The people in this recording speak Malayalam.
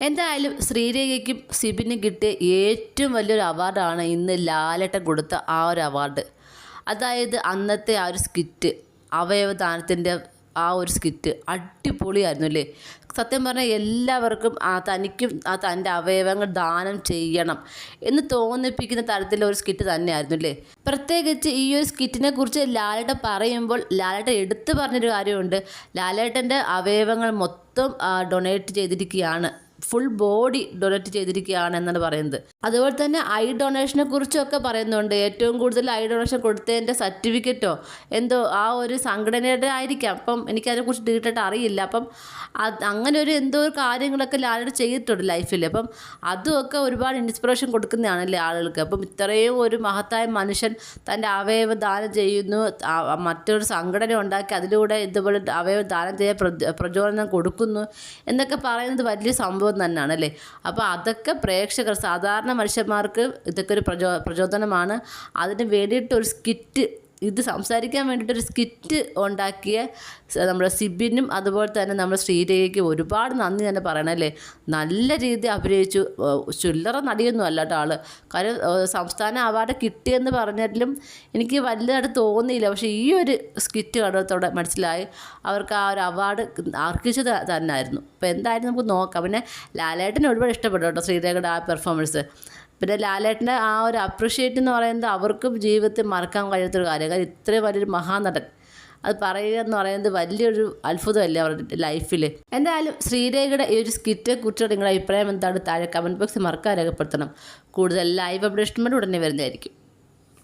എന്തായാലും ശ്രീരേഖയ്ക്കും സിബിനും കിട്ടിയ ഏറ്റവും വലിയൊരു അവാർഡാണ് ഇന്ന് ലാലേട്ടൻ കൊടുത്ത ആ ഒരു അവാർഡ്. അതായത് അന്നത്തെ ആ ഒരു സ്കിറ്റ്, അവയവദാനത്തിൻ്റെ ആ ഒരു സ്കിറ്റ് അടിപൊളിയായിരുന്നു അല്ലേ. സത്യം പറഞ്ഞാൽ എല്ലാവർക്കും തനിക്കും തൻ്റെ അവയവങ്ങൾ ദാനം ചെയ്യണം എന്ന് തോന്നിപ്പിക്കുന്ന തരത്തിലുള്ള ഒരു സ്കിറ്റ് തന്നെയായിരുന്നു അല്ലേ. പ്രത്യേകിച്ച് ഈ ഒരു സ്കിറ്റിനെ കുറിച്ച് ലാലേട്ടൻ പറയുമ്പോൾ ലാലേട്ടൻ എടുത്തു പറഞ്ഞൊരു കാര്യമുണ്ട്. ലാലേട്ടൻ്റെ അവയവങ്ങൾ മൊത്തം ഡൊണേറ്റ് ചെയ്തിരിക്കുകയാണ്, ഫുൾ ബോഡി ഡൊണേറ്റ് ചെയ്തിരിക്കുകയാണ് എന്നാണ് പറയുന്നത്. അതുപോലെ തന്നെ ഐ ഡൊണേഷനെ കുറിച്ചൊക്കെ പറയുന്നുണ്ട്. ഏറ്റവും കൂടുതൽ ഐ ഡൊണേഷൻ കൊടുത്തതിൻ്റെ സർട്ടിഫിക്കറ്റോ എന്തോ ആ ഒരു സംഘടനയുടെ ആയിരിക്കാം. അപ്പം എനിക്കതിനെക്കുറിച്ച് ഡീറ്റെയിലായിട്ട് അറിയില്ല. അപ്പം അങ്ങനെ ഒരു എന്തോ കാര്യങ്ങളൊക്കെ ലാലേട്ടൻ ചെയ്തിട്ടുണ്ട് ലൈഫിൽ. അപ്പം അതുമൊക്കെ ഒരുപാട് ഇൻസ്പിറേഷൻ കൊടുക്കുന്നതാണല്ലേ ആളുകൾക്ക്. അപ്പം ഇത്രയും ഒരു മഹത്തായ മനുഷ്യൻ തൻ്റെ അവയവ ദാനം ചെയ്യുന്നു, മറ്റൊരു സംഘടന ഉണ്ടാക്കി അതിലൂടെ ഇതുപോലെ അവയവ ദാനം ചെയ്യാൻ പ്രചോദനം കൊടുക്കുന്നു എന്നൊക്കെ പറയുന്നത് വലിയ സംഭവം തന്നെയാണ് അല്ലേ. അപ്പോൾ അതൊക്കെ പ്രേക്ഷകർ, സാധാരണ മനുഷ്യന്മാർക്ക് ഇതൊക്കെ ഒരു പ്രചോദനമാണ്. അതിന് വേണ്ടിയിട്ടൊരു സ്കിറ്റ്, ഇത് സംസാരിക്കാൻ വേണ്ടിയിട്ടൊരു സ്കിറ്റ് ഉണ്ടാക്കിയ നമ്മുടെ സിബിനും അതുപോലെ തന്നെ നമ്മുടെ ശ്രീരേഖയ്ക്ക് ഒരുപാട് നന്ദി തന്നെ പറയണം അല്ലേ. നല്ല രീതിയിൽ അഭിനയിച്ചു. ചില്ലറ നടിയൊന്നും അല്ല കേട്ടോ ആൾ. കാര്യം സംസ്ഥാന അവാർഡ് കിട്ടിയെന്ന് പറഞ്ഞാലും എനിക്ക് വലുതായിട്ട് തോന്നിയില്ല. പക്ഷേ ഈ ഒരു സ്കിറ്റ് കണ്ടതോടെ മനസ്സിലായി അവർക്ക് ആ ഒരു അവാർഡ് അർഹിച്ചത് തന്നെയായിരുന്നു. അപ്പോൾ എന്തായാലും നമുക്ക് നോക്കാം. പിന്നെ ലാലേട്ടനെ ഒരുപാട് ഇഷ്ടപ്പെട്ടു കേട്ടോ ശ്രീരേഖയുടെ ആ പെർഫോമൻസ്. പിന്നെ ലാലേട്ടൻ്റെ ആ ഒരു അപ്രിഷ്യേറ്റ് എന്ന് പറയുന്നത് അവർക്കും ജീവിതത്തിൽ മറക്കാൻ കഴിയാത്തൊരു കാര്യം. കാരണം ഇത്രയും വലിയൊരു മഹാനടൻ അത് പറയുക എന്ന് പറയുന്നത് വലിയൊരു അത്ഭുതമല്ലേ അവരുടെ ലൈഫിൽ. എന്തായാലും ശ്രീരേഖയുടെ ഈ ഒരു സ്കിറ്റിനെ കുറിച്ചുള്ള നിങ്ങളുടെ അഭിപ്രായം എന്താണ്? താഴെ കമൻറ്റ് ബോക്സിൽ മറക്കാൻ രേഖപ്പെടുത്തണം. കൂടുതൽ ലൈവ് അപ്ഡേഷനുമായി ഉടനെ വരുന്നതായിരിക്കും.